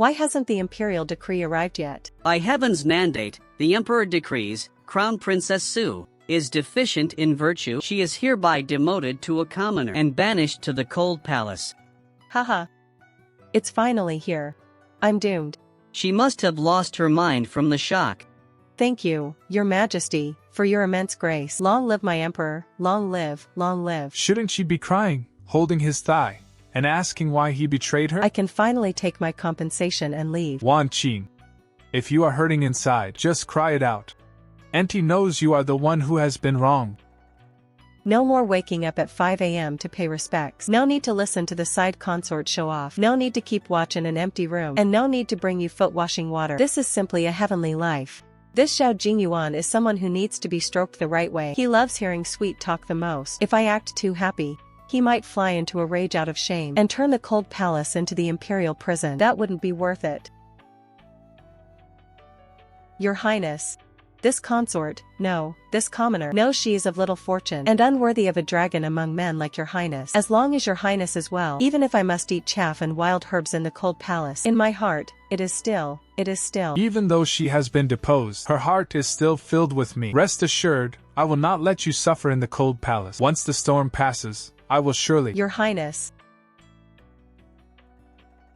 Why hasn't the imperial decree arrived yet? By heaven's mandate, the emperor decrees, Crown Princess Su is deficient in virtue. She is hereby demoted to a commoner and banished to the cold palace. Haha. It's finally here. I'm doomed. She must have lost her mind from the shock. Thank you, Your Majesty, for your immense grace. Long live my emperor, long live, long live. Shouldn't she be crying, holding his thigh, and asking why he betrayed her? I can finally take my compensation and leave. Wanqing. If you are hurting inside, just cry it out. Auntie knows you are the one who has been wrong. No more waking up at 5 a.m. to pay respects. No need to listen to the side consort show off. No need to keep watch in an empty room. And no need to bring you foot washing water. This is simply a heavenly life. This Xiao Jingyuan is someone who needs to be stroked the right way. He loves hearing sweet talk the most. If I act too happy, he might fly into a rage out of shame and turn the cold palace into the imperial prison. That wouldn't be worth it. Your Highness. This consort, no, this commoner, knows she is of little fortune and unworthy of a dragon among men like your highness. As long as your highness is well, even if I must eat chaff and wild herbs in the cold palace, in my heart, it is still. Even though she has been deposed, her heart is still filled with me. Rest assured, I will not let you suffer in the cold palace. Once the storm passes, I will surely. Your highness.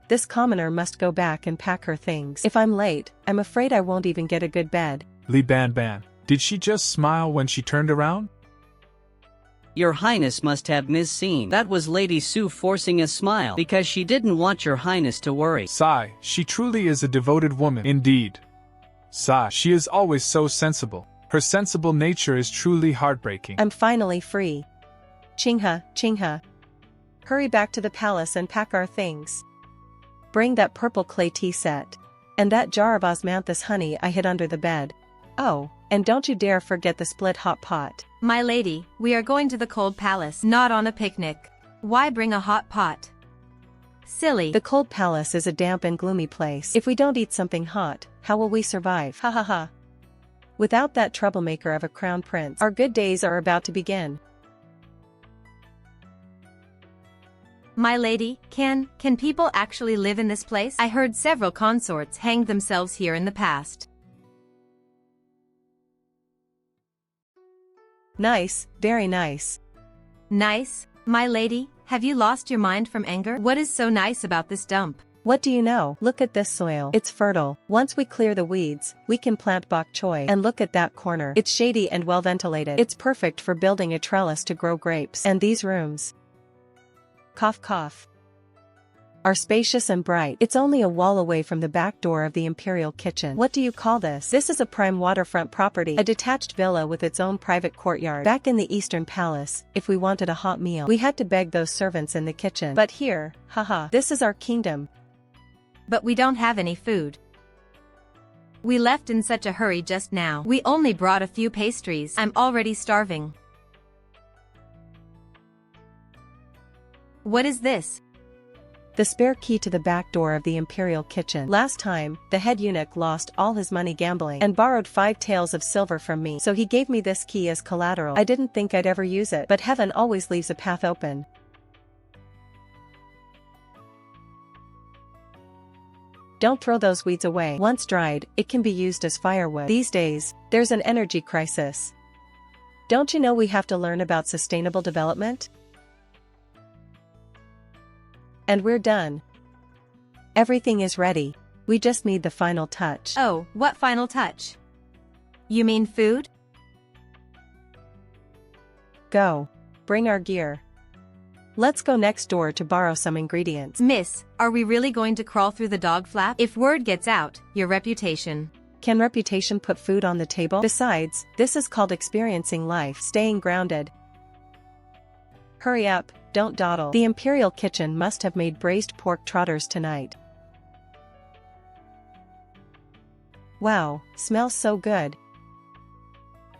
This commoner must go back and pack her things. If I'm late, I'm afraid I won't even get a good bed. Li Banban, did she just smile when she turned around? Your Highness must have misseen. That was Lady Su forcing a smile because she didn't want your Highness to worry. Sigh, she truly is a devoted woman. Indeed. Sigh, she is always so sensible. Her sensible nature is truly heartbreaking. I'm finally free. Chingha. Hurry back to the palace and pack our things. Bring that purple clay tea set. And that jar of osmanthus honey I hid under the bed. Oh, and don't you dare forget the split hot pot. My lady, we are going to the cold palace, not on a picnic. Why bring a hot pot? Silly. The cold palace is a damp and gloomy place. If we don't eat something hot, how will we survive? Ha ha ha. Without that troublemaker of a crown prince, our good days are about to begin. My lady, can people actually live in this place? I heard several consorts hanged themselves here in the past. Nice, very nice. Nice? My lady, have you lost your mind from anger? What is so nice about this dump? What do you know? Look at this soil. It's fertile. Once we clear the weeds, we can plant bok choy. And look at that corner. It's shady and well ventilated. It's perfect for building a trellis to grow grapes. And these rooms. Cough cough. Are spacious and bright. It's only a wall away from the back door of the imperial kitchen. What do you call this? This is a prime waterfront property. A detached villa with its own private courtyard. Back in the Eastern Palace, if we wanted a hot meal, we had to beg those servants in the kitchen. But here, haha, this is our kingdom. But we don't have any food. We left in such a hurry just now. We only brought a few pastries. I'm already starving. What is this? The spare key to the back door of the imperial kitchen. Last time, the head eunuch lost all his money gambling and borrowed 5 taels of silver from me, so he gave me this key as collateral. I didn't think I'd ever use it, but heaven always leaves a path open. Don't throw those weeds away. Once dried, it can be used as firewood. These days, there's an energy crisis. Don't you know we have to learn about sustainable development? And we're done. Everything is ready. We just need the final touch. Oh, what final touch? You mean food? Go. Bring our gear. Let's go next door to borrow some ingredients. Miss, are we really going to crawl through the dog flap? If word gets out, your reputation. Can reputation put food on the table? Besides, this is called experiencing life, staying grounded. Hurry up, don't dawdle. The imperial kitchen must have made braised pork trotters tonight. Wow, smells so good.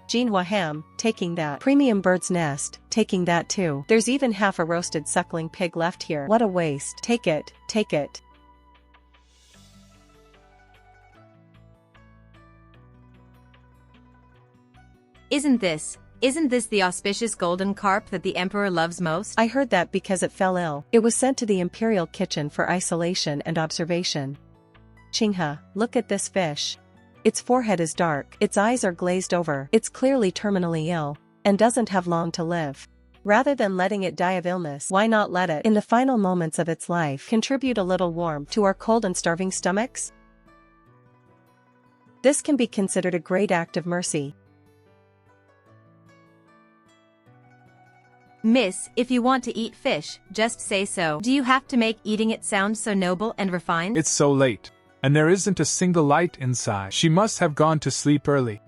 Jinhua ham, taking that. Premium bird's nest, taking that too. There's even half a roasted suckling pig left here. What a waste. Take it, take it. Isn't this the auspicious golden carp that the emperor loves most? I heard that because it fell ill. It was sent to the imperial kitchen for isolation and observation. Qinghe, look at this fish. Its forehead is dark, its eyes are glazed over, it's clearly terminally ill, and doesn't have long to live. Rather than letting it die of illness, why not let it, in the final moments of its life, contribute a little warmth to our cold and starving stomachs? This can be considered a great act of mercy. Miss, if you want to eat fish, just say so. Do you have to make eating it sound so noble and refined? It's so late, and there isn't a single light inside. She must have gone to sleep early.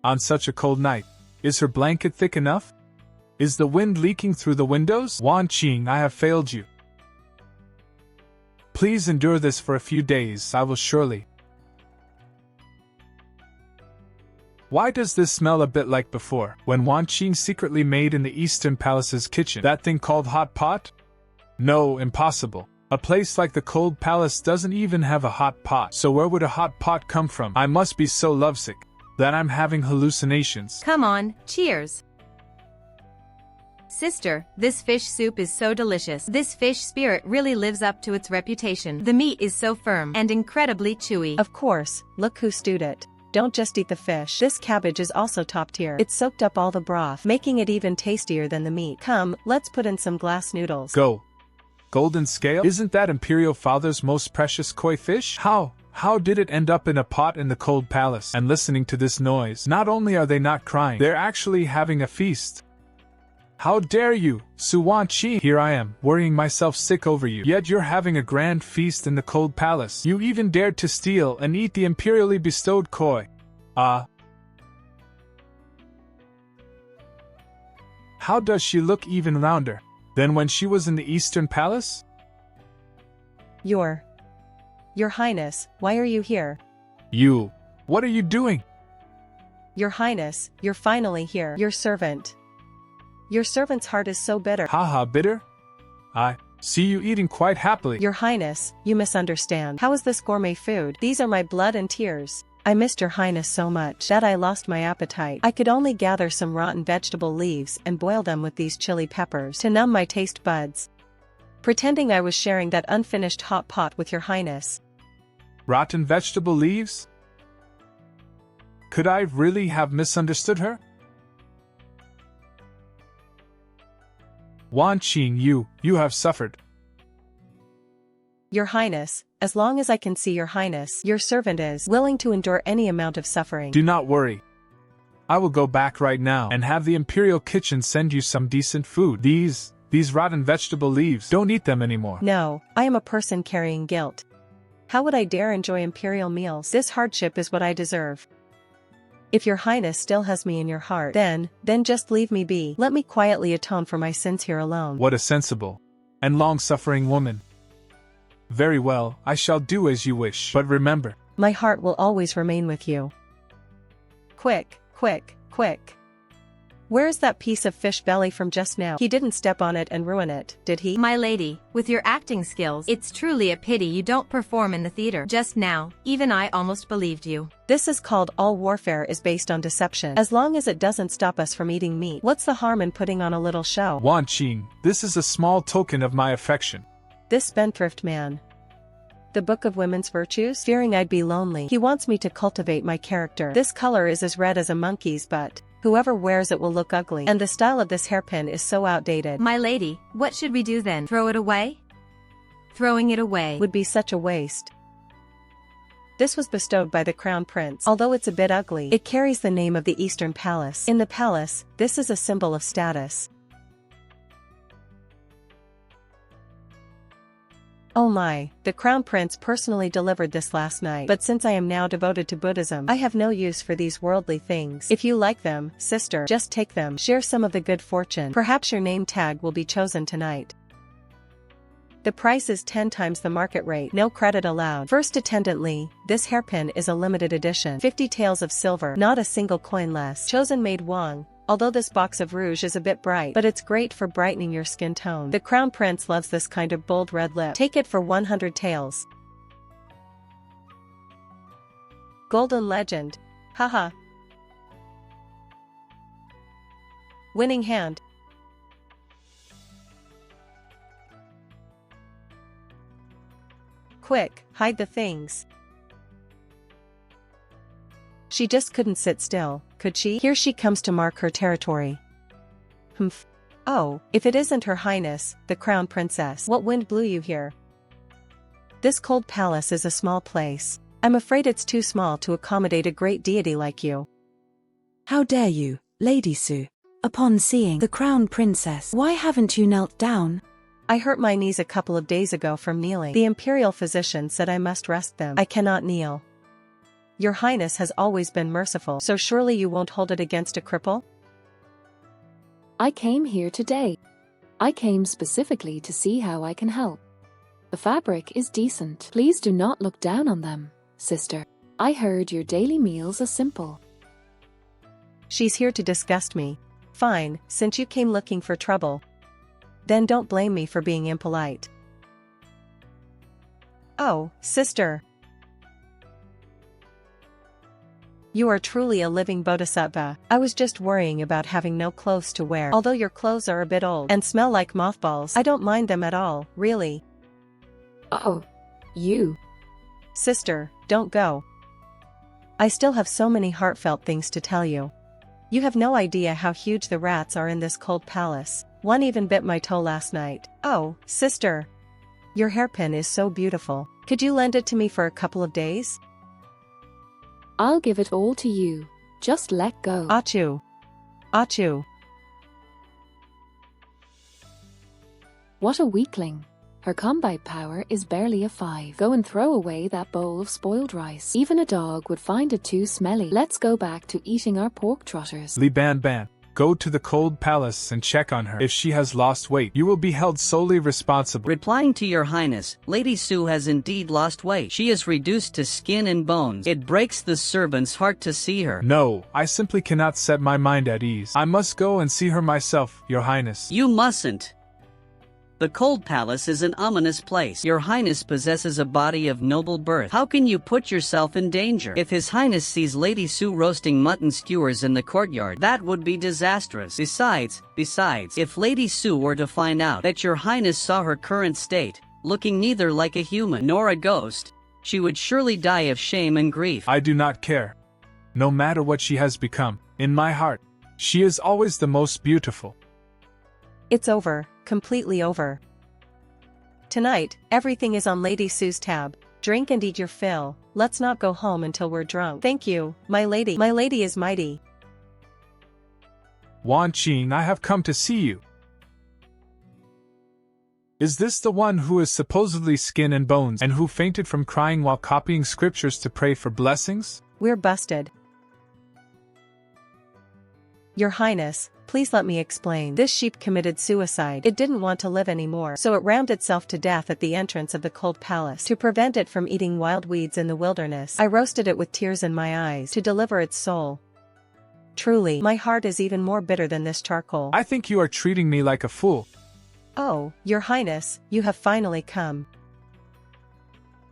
On such a cold night, is her blanket thick enough? Is the wind leaking through the windows? Wanqing, I have failed you. Please endure this for a few days, I will surely. Why does this smell a bit like before, when Wanqing secretly made in the Eastern Palace's kitchen? That thing called hot pot? No, impossible. A place like the Cold Palace doesn't even have a hot pot, so where would a hot pot come from? I must be so lovesick that I'm having hallucinations. Come on, cheers. Sister, this fish soup is so delicious. This fish spirit really lives up to its reputation. The meat is so firm and incredibly chewy. Of course, look who stewed it. Don't just eat the fish. This cabbage is also top tier. It soaked up all the broth, making it even tastier than the meat. Come, let's put in some glass noodles. Go. Golden scale? Isn't that Imperial Father's most precious koi fish? How did it end up in a pot in the Cold Palace? And listening to this noise, not only are they not crying, they're actually having a feast. How dare you, Su Wanqing? Here I am, worrying myself sick over you. Yet you're having a grand feast in the Cold Palace. You even dared to steal and eat the imperially bestowed koi. How does she look even rounder than when she was in the Eastern Palace? Your Highness, why are you here? What are you doing? Your Highness, you're finally here. Your servant. Your servant's heart is so bitter. Haha, bitter? I see you eating quite happily. Your Highness, you misunderstand. How is this gourmet food? These are my blood and tears. I missed your Highness so much that I lost my appetite. I could only gather some rotten vegetable leaves and boil them with these chili peppers to numb my taste buds. Pretending I was sharing that unfinished hot pot with your Highness. Rotten vegetable leaves? Could I really have misunderstood her? Wanqing, you have suffered. Your Highness, as long as I can see your Highness, your servant is willing to endure any amount of suffering. Do not worry. I will go back right now and have the Imperial kitchen send you some decent food. These rotten vegetable leaves, don't eat them anymore. No, I am a person carrying guilt. How would I dare enjoy Imperial meals? This hardship is what I deserve. If your Highness still has me in your heart, then just leave me be. Let me quietly atone for my sins here alone. What a sensible and long-suffering woman. Very well, I shall do as you wish. But remember, my heart will always remain with you. Quick, quick, quick. Where's that piece of fish belly from just now? He didn't step on it and ruin it, did he? My lady, with your acting skills, it's truly a pity you don't perform in the theater. Just now, even I almost believed you. This is called all warfare is based on deception. As long as it doesn't stop us from eating meat, what's the harm in putting on a little show? Wanqing, this is a small token of my affection. This spendthrift man. The Book of Women's Virtues? Fearing I'd be lonely. He wants me to cultivate my character. This color is as red as a monkey's butt. Whoever wears it will look ugly. And the style of this hairpin is so outdated. My lady, what should we do then? Throw it away? Throwing it away would be such a waste. This was bestowed by the Crown Prince. Although it's a bit ugly, it carries the name of the Eastern Palace. In the palace, this is a symbol of status. Oh my, the Crown Prince personally delivered this last night. But since I am now devoted to Buddhism, I have no use for these worldly things. If you like them, sister, just take them. Share some of the good fortune. Perhaps your name tag will be chosen tonight. The price is 10 times the market rate. No credit allowed. First attendant Lee, this hairpin is a limited edition. 50 taels of silver, not a single coin less. Chosen maid Wang. Although this box of rouge is a bit bright, but it's great for brightening your skin tone. The Crown Prince loves this kind of bold red lip. Take it for 100 taels. Golden Legend. Haha. Winning hand. Quick, hide the things. She just couldn't sit still, could she? Here she comes to mark her territory. Humph. Oh, if it isn't Her Highness, the Crown Princess. What wind blew you here? This cold palace is a small place. I'm afraid it's too small to accommodate a great deity like you. How dare you, Lady Su? Upon seeing the Crown Princess, why haven't you knelt down? I hurt my knees a couple of days ago from kneeling. The imperial physician said I must rest them. I cannot kneel. Your Highness has always been merciful, so surely you won't hold it against a cripple? I came here today. I came specifically to see how I can help. The fabric is decent. Please do not look down on them, sister. I heard your daily meals are simple. She's here to disgust me. Fine, since you came looking for trouble. Then don't blame me for being impolite. Oh, sister. You are truly a living bodhisattva. I was just worrying about having no clothes to wear. Although your clothes are a bit old and smell like mothballs, I don't mind them at all, really. Oh, you. Sister, don't go. I still have so many heartfelt things to tell you. You have no idea how huge the rats are in this cold palace. One even bit my toe last night. Oh, sister. Your hairpin is so beautiful. Could you lend it to me for a couple of days? I'll give it all to you. Just let go. Achoo. Achoo. What a weakling. Her combat power is barely a 5. Go and throw away that bowl of spoiled rice. Even a dog would find it too smelly. Let's go back to eating our pork trotters. Li Ban Ban, go to the cold palace and check on her. If she has lost weight, you will be held solely responsible. Replying to your highness, Lady Su has indeed lost weight. She is reduced to skin and bones. It breaks the servant's heart to see her. No, I simply cannot set my mind at ease. I must go and see her myself, your highness. You mustn't. The cold palace is an ominous place. Your highness possesses a body of noble birth. How can you put yourself in danger? If his highness sees Lady Su roasting mutton skewers in the courtyard, that would be disastrous. Besides, if Lady Su were to find out that your highness saw her current state, looking neither like a human nor a ghost, she would surely die of shame and grief. I do not care. No matter what she has become, in my heart, she is always the most beautiful. It's over, completely over. Tonight, everything is on Lady Su's tab. Drink and eat your fill. Let's not go home until we're drunk. Thank you, my lady. My lady is mighty. Wanqing, I have come to see you. Is this the one who is supposedly skin and bones and who fainted from crying while copying scriptures to pray for blessings? We're busted. Your Highness, please let me explain. This sheep committed suicide. It didn't want to live anymore, so it rammed itself to death at the entrance of the cold palace. To prevent it from eating wild weeds in the wilderness, I roasted it with tears in my eyes to deliver its soul. Truly, my heart is even more bitter than this charcoal. I think you are treating me like a fool. Oh, Your Highness, you have finally come.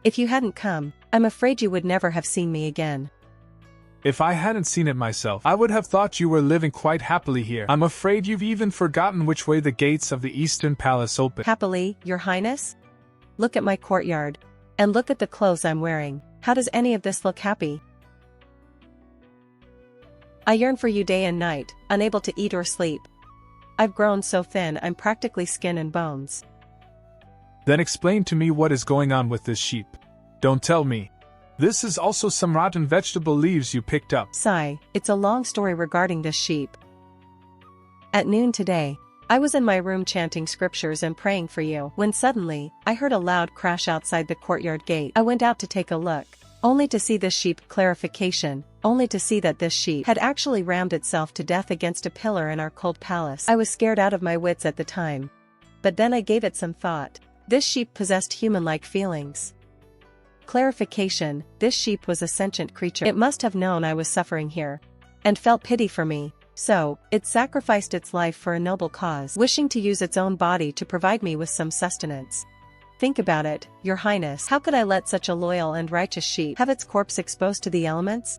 If you hadn't come, I'm afraid you would never have seen me again. If I hadn't seen it myself, I would have thought you were living quite happily here. I'm afraid you've even forgotten which way the gates of the Eastern Palace open. Happily, Your Highness? Look at my courtyard. And look at the clothes I'm wearing. How does any of this look happy? I yearn for you day and night, unable to eat or sleep. I've grown so thin I'm practically skin and bones. Then explain to me what is going on with this sheep. Don't tell me. This is also some rotten vegetable leaves you picked up. Sigh, it's a long story regarding this sheep. At noon today, I was in my room chanting scriptures and praying for you, when suddenly, I heard a loud crash outside the courtyard gate. I went out to take a look, only to see this sheep clarification, only to see that this sheep had actually rammed itself to death against a pillar in our cold palace. I was scared out of my wits at the time. But then I gave it some thought. This sheep possessed human-like feelings. Clarification, this sheep was a sentient creature. It must have known I was suffering here, and felt pity for me, so, it sacrificed its life for a noble cause, wishing to use its own body to provide me with some sustenance. Think about it, Your Highness. How could I let such a loyal and righteous sheep have its corpse exposed to the elements?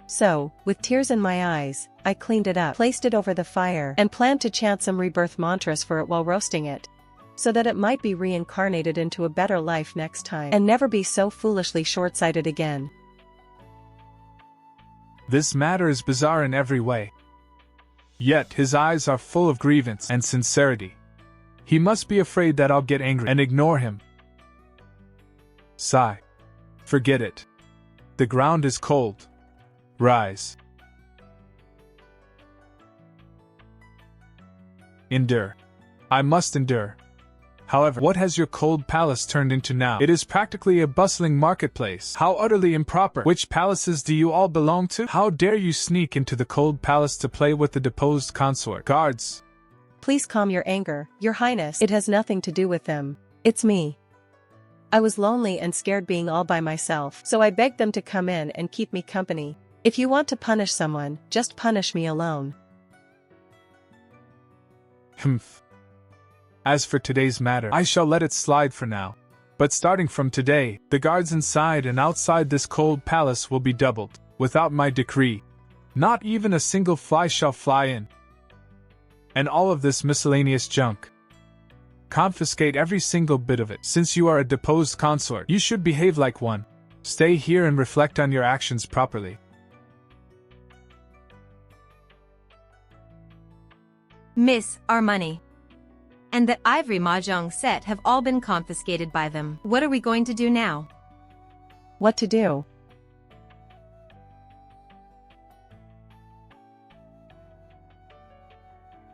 So, with tears in my eyes, I cleaned it up, placed it over the fire, and planned to chant some rebirth mantras for it while roasting it. so that it might be reincarnated into a better life next time and never be so foolishly short-sighted again. This matter is bizarre in every way. Yet his eyes are full of grievance and sincerity. He must be afraid that I'll get angry and ignore him. Sigh. Forget it. The ground is cold. Rise. Endure. I must endure. However, what has your cold palace turned into now? It is practically a bustling marketplace. How utterly improper. Which palaces do you all belong to? How dare you sneak into the cold palace to play with the deposed consort? Guards! Please calm your anger, Your Highness. It has nothing to do with them. It's me. I was lonely and scared being all by myself, so I begged them to come in and keep me company. If you want to punish someone, just punish me alone. Humph. As for today's matter, I shall let it slide for now. But starting from today, the guards inside and outside this cold palace will be doubled, without my decree. Not even a single fly shall fly in. And all of this miscellaneous junk. Confiscate every single bit of it. Since you are a deposed consort, you should behave like one. Stay here and reflect on your actions properly. Miss, our money and the ivory mahjong set have all been confiscated by them. What are we going to do now? What to do?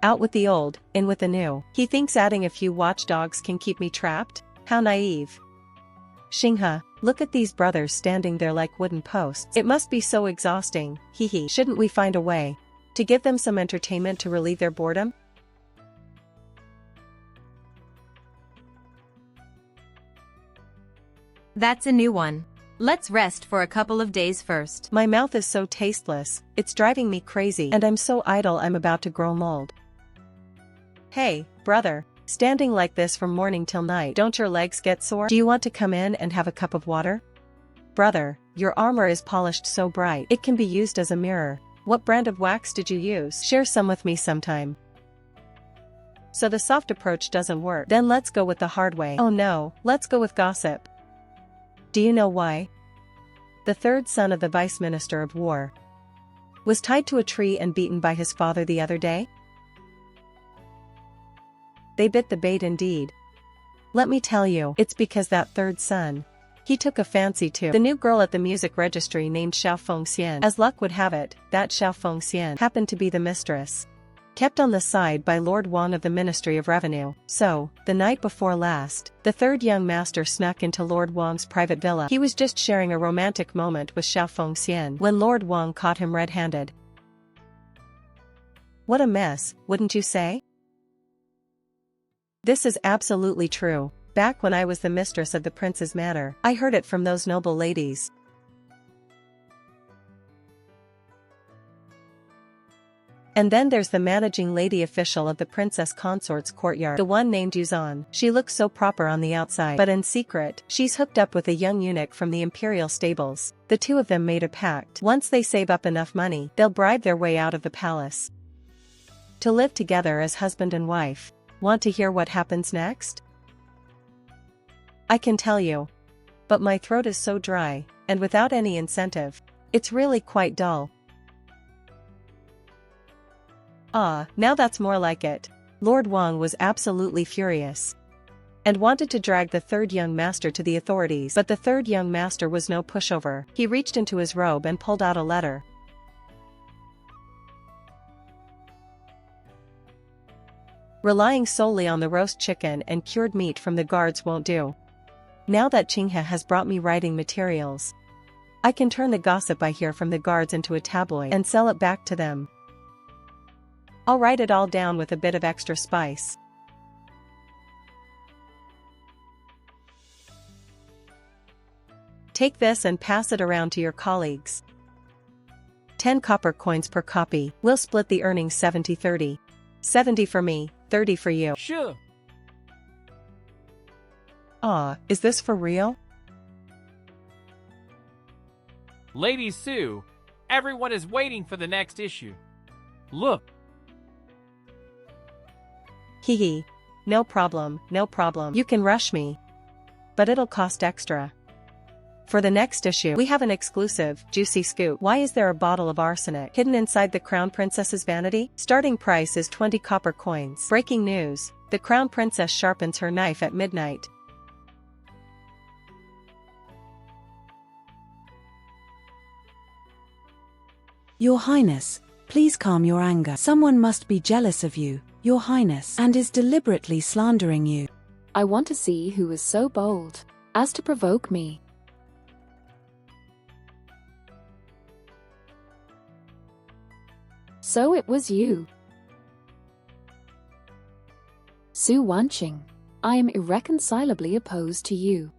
Out with the old, in with the new. He thinks adding a few watchdogs can keep me trapped? How naive. Xinghe, look at these brothers standing there like wooden posts. It must be so exhausting, hee. Shouldn't we find a way to give them some entertainment to relieve their boredom? That's a new one. Let's rest for a couple of days first. My mouth is so tasteless, it's driving me crazy, and I'm so idle I'm about to grow mold. Hey, brother, standing like this from morning till night, don't your legs get sore? Do you want to come in and have a cup of water? Brother, your armor is polished so bright, it can be used as a mirror. What brand of wax did you use? Share some with me sometime. So the soft approach doesn't work. Then let's go with the hard way. Oh no, let's go with gossip. Do you know why? The third son of the Vice Minister of War was tied to a tree and beaten by his father the other day? They bit the bait indeed. Let me tell you, it's because that third son, he took a fancy to the new girl at the music registry named Xiao Fengxian. As luck would have it, that Xiao Fengxian happened to be the mistress, kept on the side by Lord Wang of the Ministry of Revenue. So, the night before last, the third young master snuck into Lord Wang's private villa. He was just sharing a romantic moment with Xiao Fengxian when Lord Wang caught him red-handed. What a mess, wouldn't you say? This is absolutely true. Back when I was the mistress of the prince's manor, I heard it from those noble ladies. And then there's the managing lady official of the princess consort's courtyard, the one named Yuzan. She looks so proper on the outside, but in secret, she's hooked up with a young eunuch from the imperial stables. The two of them made a pact. Once they save up enough money, they'll bribe their way out of the palace to live together as husband and wife. Want to hear what happens next? I can tell you. But my throat is so dry, and without any incentive, it's really quite dull. Ah, now that's more like it. Lord Wang was absolutely furious and wanted to drag the third young master to the authorities, but the third young master was no pushover. He reached into his robe and pulled out a letter. Relying solely on the roast chicken and cured meat from the guards won't do. Now that Xinghe has brought me writing materials, I can turn the gossip I hear from the guards into a tabloid and sell it back to them. I'll write it all down with a bit of extra spice. Take this and pass it around to your colleagues. 10 copper coins per copy. We'll split the earnings 70-30. 70 for me, 30 for you. Sure. Is this for real? Lady Su, everyone is waiting for the next issue. Look. Hee. no problem, no problem. You can rush me. But it'll cost extra. For the next issue, we have an exclusive, juicy scoop. Why is there a bottle of arsenic hidden inside the Crown Princess's vanity? Starting price is 20 copper coins. Breaking news, the Crown Princess sharpens her knife at midnight. Your Highness, please calm your anger. Someone must be jealous of you, Your Highness, and is deliberately slandering you. I want to see who is so bold as to provoke me. So it was you. Su Wanqing, I am irreconcilably opposed to you.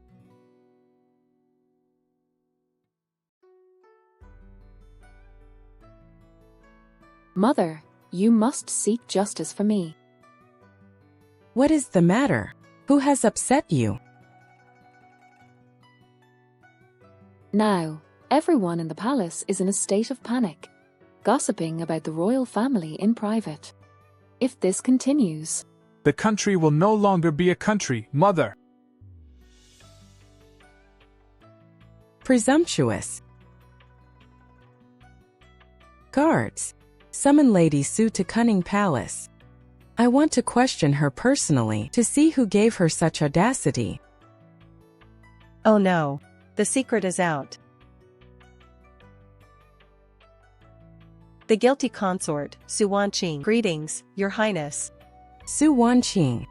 Mother, you must seek justice for me. What is the matter? Who has upset you? Now, everyone in the palace is in a state of panic, gossiping about the royal family in private. If this continues, The country will no longer be a country, mother. Presumptuous. Guards, summon Lady Su to Cunning Palace. I want to question her personally to see who gave her such audacity. Oh no. The secret is out. The guilty consort, Su Wanqing. Greetings, Your Highness. Su Wanqing.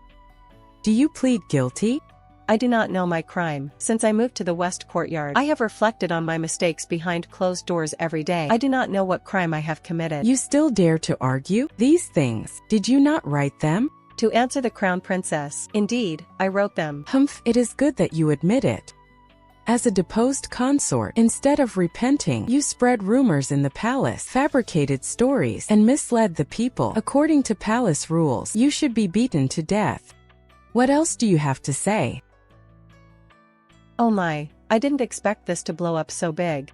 Do you plead guilty? I do not know my crime. Since I moved to the West Courtyard, I have reflected on my mistakes behind closed doors every day. I do not know what crime I have committed. You still dare to argue these things? Did you not write them? To answer the Crown Princess, indeed, I wrote them. Humph, it is good that you admit it. As a deposed consort, instead of repenting, you spread rumors in the palace, fabricated stories, and misled the people. According to palace rules, you should be beaten to death. What else do you have to say? Oh my, I didn't expect this to blow up so big.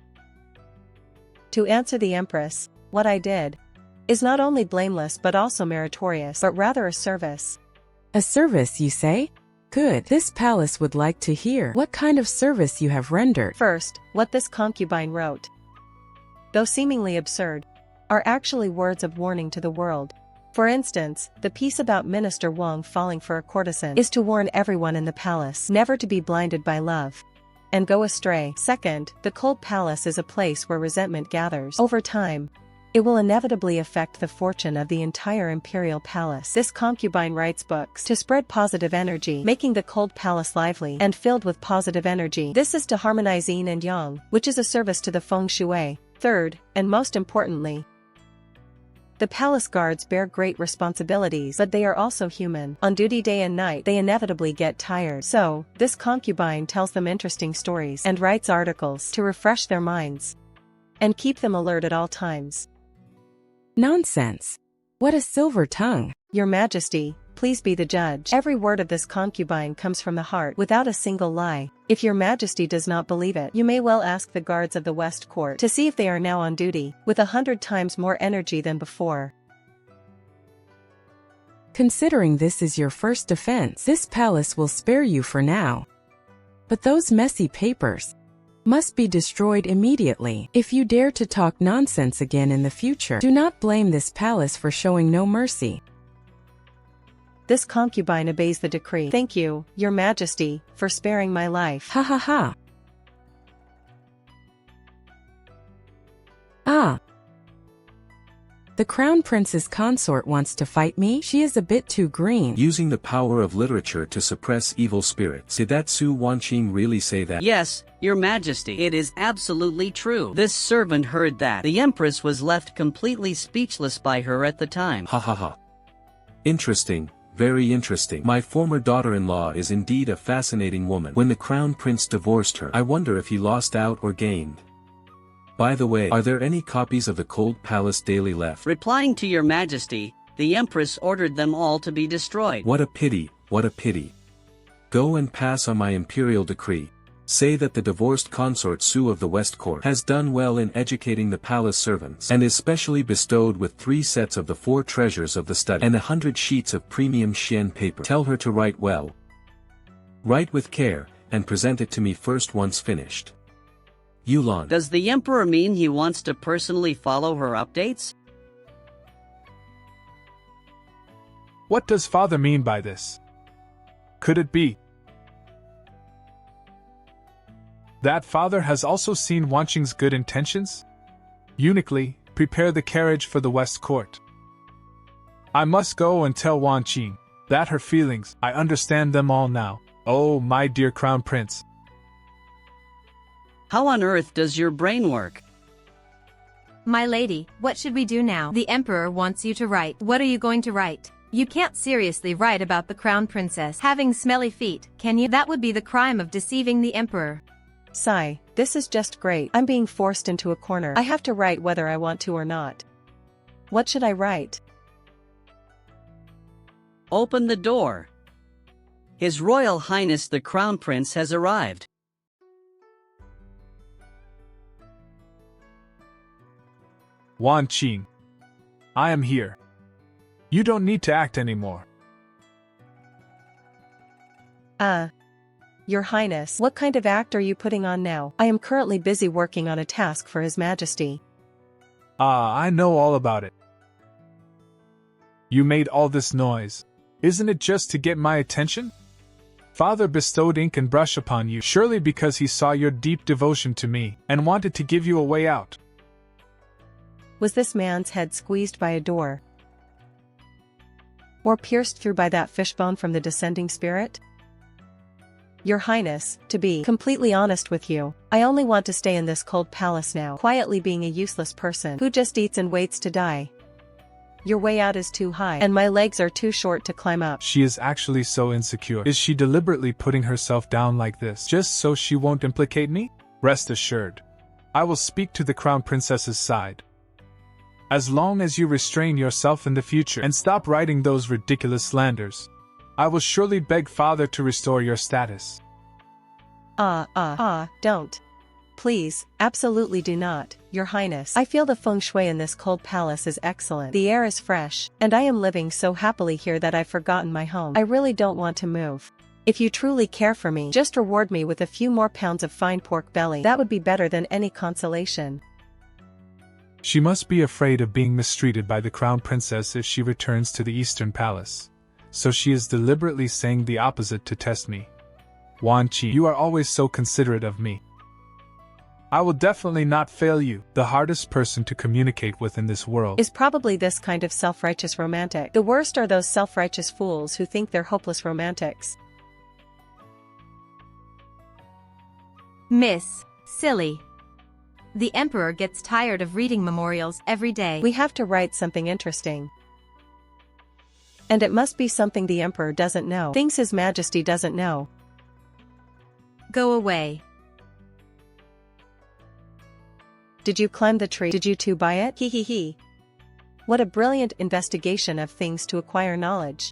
To answer the Empress, what I did is not only blameless but also meritorious, but rather a service. A service, you say? Good. This palace would like to hear what kind of service you have rendered. First, what this concubine wrote, though seemingly absurd, are actually words of warning to the world. For instance, the piece about Minister Wang falling for a courtesan is to warn everyone in the palace never to be blinded by love and go astray. Second, the cold palace is a place where resentment gathers. Over time, it will inevitably affect the fortune of the entire imperial palace. This concubine writes books to spread positive energy, making the cold palace lively and filled with positive energy. This is to harmonize yin and yang, which is a service to the feng shui. Third, and most importantly, the palace guards bear great responsibilities, but they are also human. On duty day and night, they inevitably get tired. So, this concubine tells them interesting stories and writes articles to refresh their minds and keep them alert at all times. Nonsense. What a silver tongue. Your Majesty, please be the judge. Every word of this concubine comes from the heart, without a single lie. If your Majesty does not believe it, you may well ask the guards of the West Court to see if they are now on duty, with 100 times more energy than before. Considering this is your first offense, this palace will spare you for now. But those messy papers must be destroyed immediately. If you dare to talk nonsense again in the future, do not blame this palace for showing no mercy. This concubine obeys the decree. Thank you, Your Majesty, for sparing my life. Ha ha ha. Ah. The Crown Prince's consort wants to fight me? She is a bit too green. Using the power of literature to suppress evil spirits. Did that Su Wanqing really say that? Yes, Your Majesty, it is absolutely true. This servant heard that. The Empress was left completely speechless by her at the time. Ha ha ha. Interesting. Very interesting. My former daughter-in-law is indeed a fascinating woman. When the Crown Prince divorced her, I wonder if he lost out or gained. By the way, are there any copies of the Cold Palace Daily left? Replying to Your Majesty, the Empress ordered them all to be destroyed. What a pity, what a pity. Go and pass on my imperial decree. Say that the divorced consort Su of the West Court has done well in educating the palace servants and is specially bestowed with 3 sets of the 4 treasures of the study and 100 sheets of premium xian paper. Tell her to write well. Write with care, and present it to me first once finished. Yulan. Does the emperor mean he wants to personally follow her updates? What does father mean by this? Could it be that father has also seen Wanqing's good intentions? Uniquely, prepare the carriage for the West Court. I must go and tell Wanqing that her feelings, I understand them all now. Oh, my dear Crown Prince. How on earth does your brain work? My lady, what should we do now? The emperor wants you to write. What are you going to write? You can't seriously write about the crown princess having smelly feet, can you? That would be the crime of deceiving the emperor. Sigh, this is just great. I'm being forced into a corner. I have to write whether I want to or not. What should I write? Open the door. His Royal Highness the Crown Prince has arrived. Wanqing, I am here. You don't need to act anymore. Your Highness, what kind of act are you putting on now? I am currently busy working on a task for His Majesty. I know all about it. You made all this noise. Isn't it just to get my attention? Father bestowed ink and brush upon you, surely because he saw your deep devotion to me, and wanted to give you a way out. Was this man's head squeezed by a door? Or pierced through by that fishbone from the descending spirit? Your Highness, to be completely honest with you, I only want to stay in this cold palace now, quietly being a useless person who just eats and waits to die. Your way out is too high, and my legs are too short to climb up. She is actually so insecure. Is she deliberately putting herself down like this, just so she won't implicate me? Rest assured, I will speak to the Crown Princess's side. As long as you restrain yourself in the future and stop writing those ridiculous slanders, I will surely beg Father to restore your status. Don't. Please, absolutely do not, Your Highness. I feel the feng shui in this cold palace is excellent. The air is fresh, and I am living so happily here that I've forgotten my home. I really don't want to move. If you truly care for me, just reward me with a few more pounds of fine pork belly. That would be better than any consolation. She must be afraid of being mistreated by the Crown Princess if she returns to the Eastern Palace. So she is deliberately saying the opposite to test me. Wanqing, you are always so considerate of me. I will definitely not fail you. The hardest person to communicate with in this world is probably this kind of self-righteous romantic. The worst are those self-righteous fools who think they're hopeless romantics. Miss, silly. The emperor gets tired of reading memorials every day. We have to write something interesting. And it must be something the emperor doesn't know. Things His Majesty doesn't know. Go away. Did you climb the tree? Did you two buy it? Hee hee hee. What a brilliant investigation of things to acquire knowledge.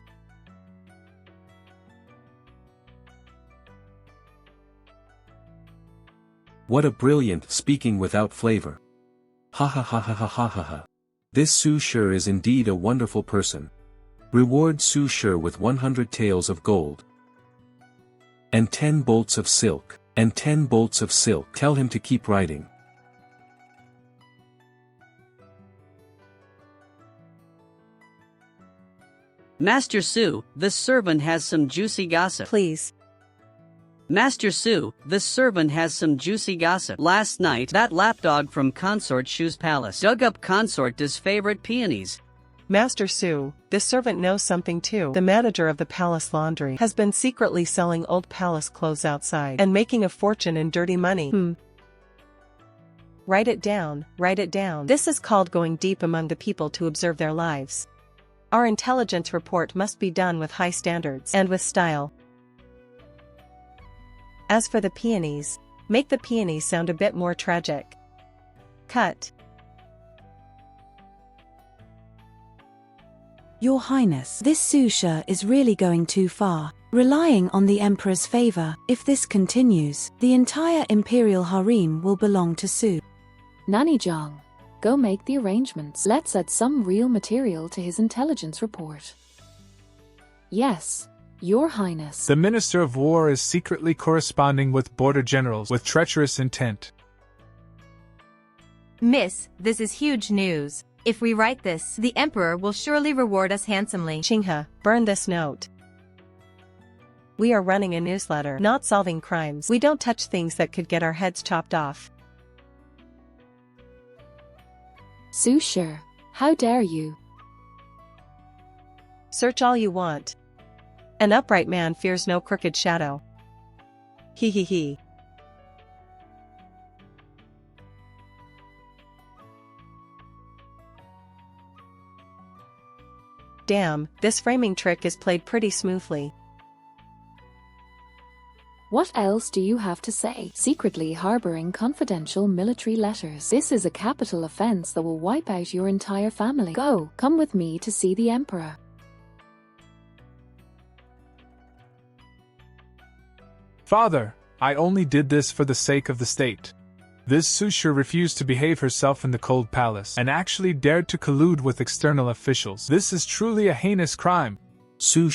What a brilliant speaking without flavor. Ha ha ha ha ha ha ha ha. This Su sure is indeed a wonderful person. Reward Su sure with 100 taels of gold. And 10 bolts of silk. And 10 bolts of silk. Tell him to keep writing. Master Su, this servant has some juicy gossip. Please. Master Su, this servant has some juicy gossip. Last night, that lapdog from Consort Shu's palace dug up Consort's favorite peonies. Master Su, this servant knows something too. The manager of the palace laundry has been secretly selling old palace clothes outside and making a fortune in dirty money. Write it down, write it down. This is called going deep among the people to observe their lives. Our intelligence report must be done with high standards and with style. As for the peonies, make the peonies sound a bit more tragic. Cut. Your Highness, this Su is really going too far. Relying on the Emperor's favor, if this continues, the entire imperial harem will belong to Su. Nanny-jong, go make the arrangements. Let's add some real material to his intelligence report. Yes, Your Highness. The Minister of War is secretly corresponding with border generals with treacherous intent. Miss, this is huge news. If we write this, the Emperor will surely reward us handsomely. Qinghe, burn this note. We are running a newsletter, not solving crimes. We don't touch things that could get our heads chopped off. Su, how dare you? Search all you want. An upright man fears no crooked shadow. He he he. Damn, this framing trick is played pretty smoothly. What else do you have to say? Secretly harboring confidential military letters. This is a capital offense that will wipe out your entire family. Go, come with me to see the Emperor. Father, I only did this for the sake of the state. This Su refused to behave herself in the cold palace and actually dared to collude with external officials. This is truly a heinous crime. Su,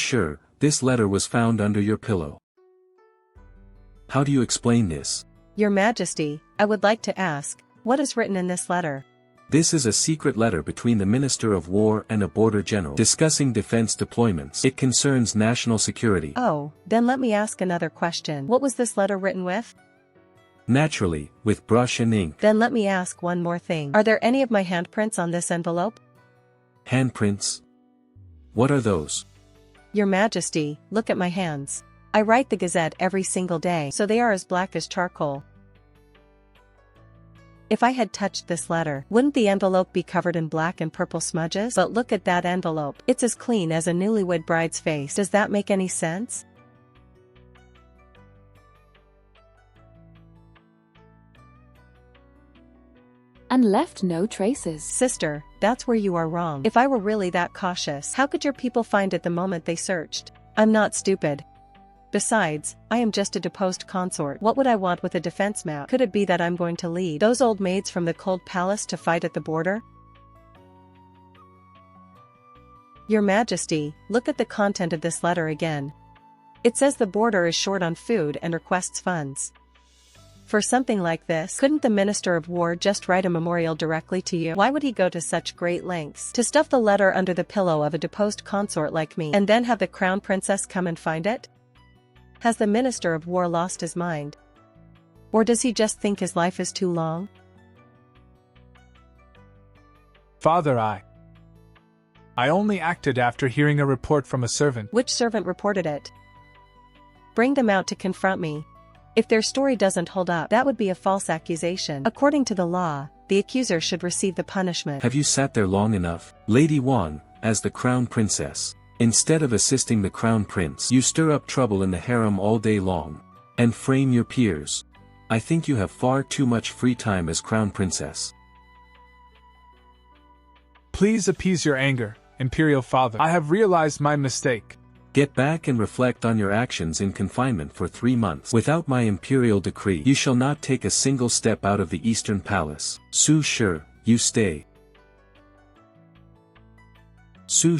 this letter was found under your pillow. How do you explain this? Your Majesty, I would like to ask, what is written in this letter? This is a secret letter between the Minister of War and a border general discussing defense deployments. It concerns national security. Oh, then let me ask another question. What was this letter written with? Naturally, with brush and ink. Then let me ask one more thing. Are there any of my handprints on this envelope? Handprints? What are those? Your Majesty, look at my hands. I write the Gazette every single day, so they are as black as charcoal. If I had touched this letter, wouldn't the envelope be covered in black and purple smudges? But look at that envelope. It's as clean as a newlywed bride's face. Does that make any sense? And left no traces. Sister, that's where you are wrong. If I were really that cautious, how could your people find it the moment they searched? I'm not stupid. Besides, I am just a deposed consort. What would I want with a defense map? Could it be that I'm going to lead those old maids from the cold palace to fight at the border? Your Majesty, look at the content of this letter again. It says the border is short on food and requests funds. For something like this, couldn't the Minister of War just write a memorial directly to you? Why would he go to such great lengths to stuff the letter under the pillow of a deposed consort like me, and then have the crown princess come and find it? Has the Minister of War lost his mind? Or does he just think his life is too long? Father, I only acted after hearing a report from a servant. Which servant reported it? Bring them out to confront me. If their story doesn't hold up, that would be a false accusation. According to the law, the accuser should receive the punishment. Have you sat there long enough? Lady Wan, as the crown princess. Instead of assisting the crown prince, you stir up trouble in the harem all day long. And frame your peers. I think you have far too much free time as crown princess. Please appease your anger, Imperial Father. I have realized my mistake. Get back and reflect on your actions in confinement for 3 months. Without my imperial decree, you shall not take a single step out of the Eastern Palace. Su, you stay. Su,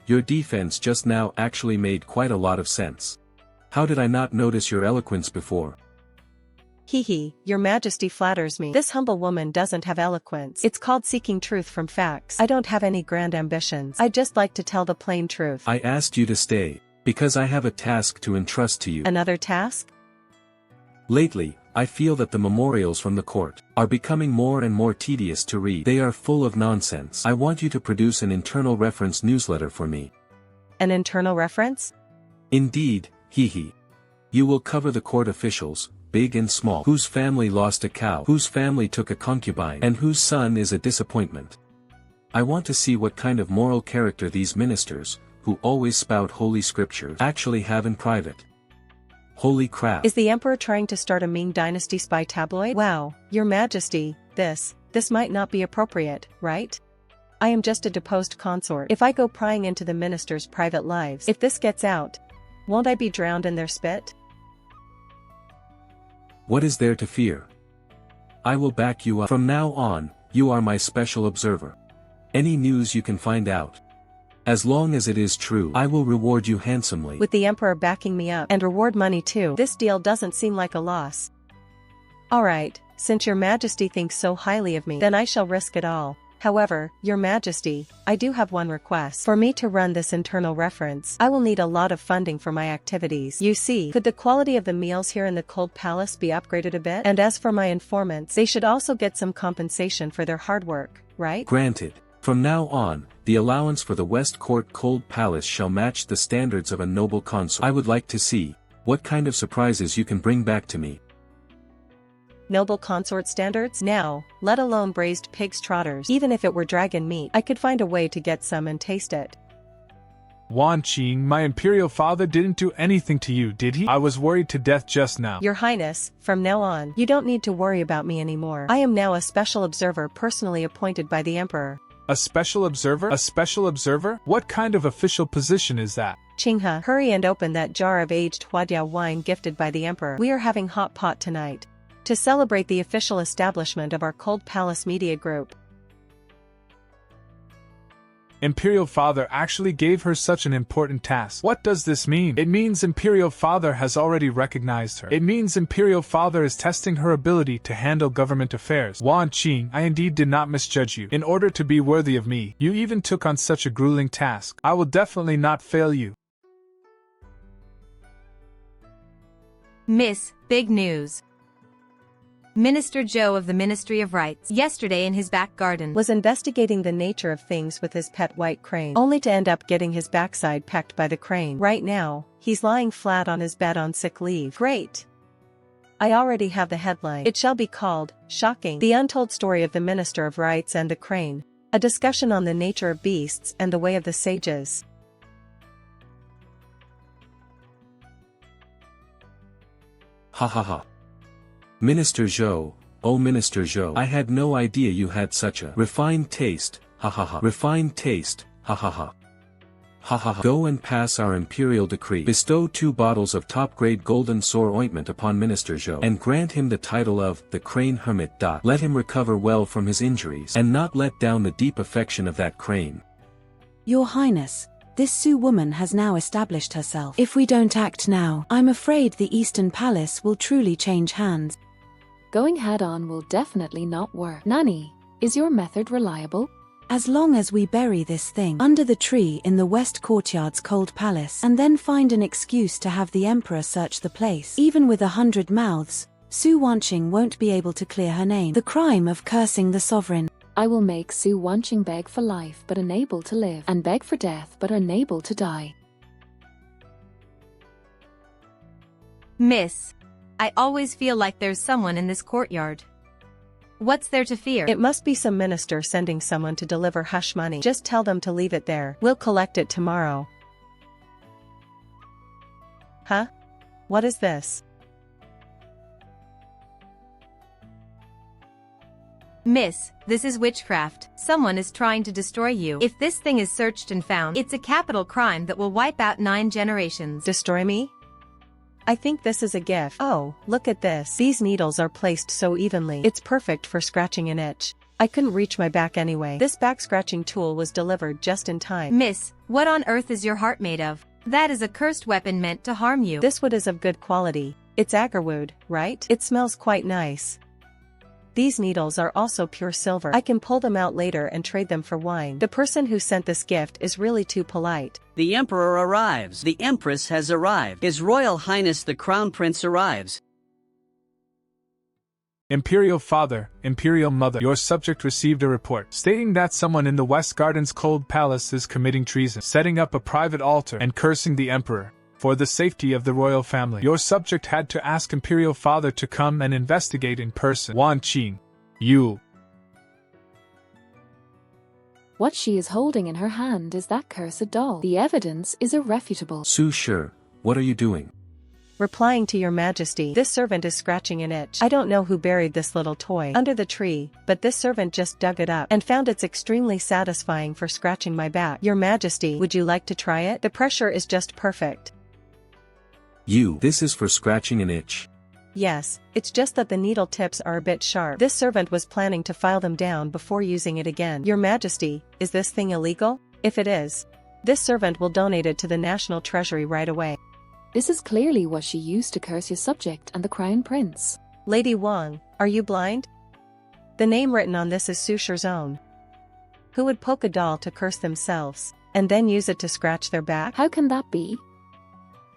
your defense just now actually made quite a lot of sense. How did I not notice your eloquence before? Hee, your Majesty flatters me. This humble woman doesn't have eloquence. It's called seeking truth from facts. I don't have any grand ambitions. I just like to tell the plain truth. I asked you to stay, because I have a task to entrust to you. Another task? Lately, I feel that the memorials from the court are becoming more and more tedious to read. They are full of nonsense. I want you to produce an internal reference newsletter for me. An internal reference? Indeed, You will cover the court officials, big and small, whose family lost a cow, whose family took a concubine, and whose son is a disappointment. I want to see what kind of moral character these ministers, who always spout holy scriptures, actually have in private. Holy crap. Is the Emperor trying to start a Ming Dynasty spy tabloid? Wow, Your Majesty, this might not be appropriate, right? I am just a deposed consort. If I go prying into the minister's private lives, if this gets out, won't I be drowned in their spit? What is there to fear? I will back you up. From now on, you are my special observer. Any news you can find out, as long as it is true, I will reward you handsomely. With the emperor backing me up and reward money too, this deal doesn't seem like a loss. Alright, since your majesty thinks so highly of me, then I shall risk it all. However, your majesty, I do have one request. For me to run this internal reference, I will need a lot of funding for my activities. You see, could the quality of the meals here in the Cold Palace be upgraded a bit? And as for my informants, they should also get some compensation for their hard work, right? Granted. From now on, the allowance for the West Court Cold Palace shall match the standards of a noble consort. I would like to see what kind of surprises you can bring back to me. Noble consort standards? Now, let alone braised pig's trotters. Even if it were dragon meat, I could find a way to get some and taste it. Wanqing, my imperial father didn't do anything to you, did he? I was worried to death just now. Your Highness, from now on, you don't need to worry about me anymore. I am now a special observer personally appointed by the emperor. A special observer? A special observer? What kind of official position is that? Qinghe, hurry and open that jar of aged Huadiao wine gifted by the emperor. We are having hot pot tonight, to celebrate the official establishment of our Cold Palace Media Group. Imperial Father actually gave her such an important task. What does this mean? It means Imperial Father has already recognized her. It means Imperial Father is testing her ability to handle government affairs. Wanqing, I indeed did not misjudge you. In order to be worthy of me, you even took on such a grueling task. I will definitely not fail you. Miss, big news. Minister Zhou of the Ministry of Rights, yesterday in his back garden, was investigating the nature of things with his pet white crane, only to end up getting his backside pecked by the crane. Right now, he's lying flat on his bed on sick leave. Great! I already have the headline. It shall be called, Shocking, the Untold Story of the Minister of Rights and the Crane, a discussion on the nature of beasts and the way of the sages. Ha ha ha. Minister Zhou, oh Minister Zhou, I had no idea you had such a refined taste, ha ha ha. Refined taste, ha ha ha. Ha ha ha. Go and pass our imperial decree. Bestow 2 bottles of top-grade golden sore ointment upon Minister Zhou, and grant him the title of the Crane Hermit. Let him recover well from his injuries, and not let down the deep affection of that crane. Your Highness, this Su woman has now established herself. If we don't act now, I'm afraid the Eastern Palace will truly change hands. Going head-on will definitely not work. Nani, is your method reliable? As long as we bury this thing under the tree in the West Courtyard's Cold Palace, and then find an excuse to have the Emperor search the place, even with 100 mouths, Su Wanqing won't be able to clear her name. The crime of cursing the sovereign. I will make Su Wanqing beg for life but unable to live, and beg for death but unable to die. Miss, I always feel like there's someone in this courtyard. What's there to fear? It must be some minister sending someone to deliver hush money. Just tell them to leave it there. We'll collect it tomorrow. Huh? What is this? Miss, this is witchcraft. Someone is trying to destroy you. If this thing is searched and found, it's a capital crime that will wipe out 9 generations. Destroy me? I think this is a gift. Oh, look at this. These needles are placed so evenly. It's perfect for scratching an itch. I couldn't reach my back anyway. This back scratching tool was delivered just in time. Miss, what on earth is your heart made of? That is a cursed weapon meant to harm you. This wood is of good quality. It's agarwood, right? It smells quite nice. These needles are also pure silver. I can pull them out later and trade them for wine. The person who sent this gift is really too polite. The Emperor arrives. The Empress has arrived. His Royal Highness the Crown Prince arrives. Imperial Father, Imperial Mother, your subject received a report stating that someone in the West Garden's Cold Palace is committing treason, setting up a private altar and cursing the Emperor. For the safety of the royal family, your subject had to ask Imperial Father to come and investigate in person. Wanqing, you. What she is holding in her hand is that cursed doll. The evidence is irrefutable. Su, sure, what are you doing? replying to your majesty. This servant is scratching an itch. I don't know who buried this little toy under the tree, but this servant just dug it up and found it's extremely satisfying for scratching my back. Your majesty, would you like to try it? The pressure is just perfect. This is for scratching an itch. Yes, it's just that the needle tips are a bit sharp. This servant was planning to file them down before using it again. Your majesty, is this thing illegal? If it is, this servant will donate it to the national treasury right away. This is clearly what she used to curse your subject and the crown prince. Lady Wang, are you blind? The name written on this is Su Wanqing. Who would poke a doll to curse themselves, and then use it to scratch their back? How can that be?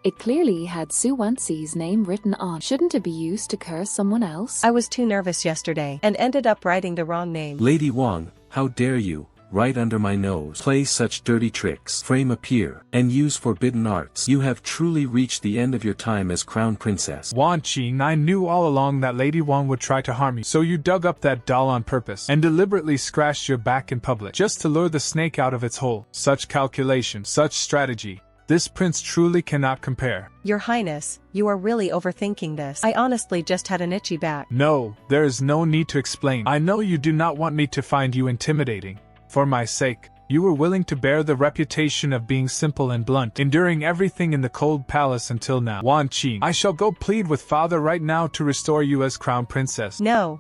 It clearly had Su Wanqing's name written on. Shouldn't it be used to curse someone else? I was too nervous yesterday and ended up writing the wrong name. Lady Wang, how dare you, right under my nose, play such dirty tricks, frame a peer, and use forbidden arts. You have truly reached the end of your time as crown princess. Wanqing, I knew all along that Lady Wang would try to harm you, so you dug up that doll on purpose and deliberately scratched your back in public just to lure the snake out of its hole. Such calculation, such strategy. This prince truly cannot compare. Your Highness, you are really overthinking this. I honestly just had an itchy back. No, there is no need to explain. I know you do not want me to find you intimidating. For my sake, you were willing to bear the reputation of being simple and blunt, enduring everything in the cold palace until now. Wanqing, I shall go plead with father right now to restore you as crown princess. No,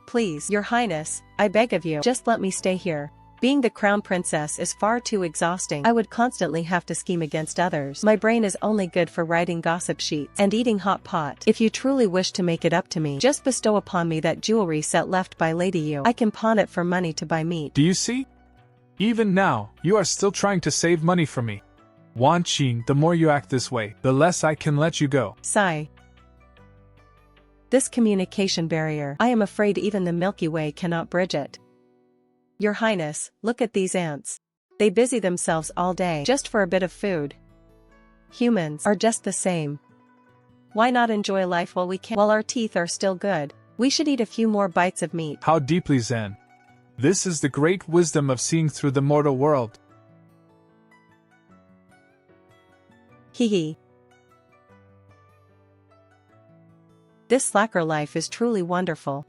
please. Your Highness, I beg of you, just let me stay here. Being the crown princess is far too exhausting. I would constantly have to scheme against others. My brain is only good for writing gossip sheets and eating hot pot. If you truly wish to make it up to me, just bestow upon me that jewelry set left by Lady Yu. I can pawn it for money to buy meat. Do you see? Even now, you are still trying to save money from me. Wanqing, the more you act this way, the less I can let you go. Sigh. This communication barrier, I am afraid even the Milky Way cannot bridge it. Your Highness, look at these ants. They busy themselves all day just for a bit of food. Humans are just the same. Why not enjoy life while we can? While our teeth are still good, we should eat a few more bites of meat. How deeply Zen. This is the great wisdom of seeing through the mortal world. Hee. This slacker life is truly wonderful.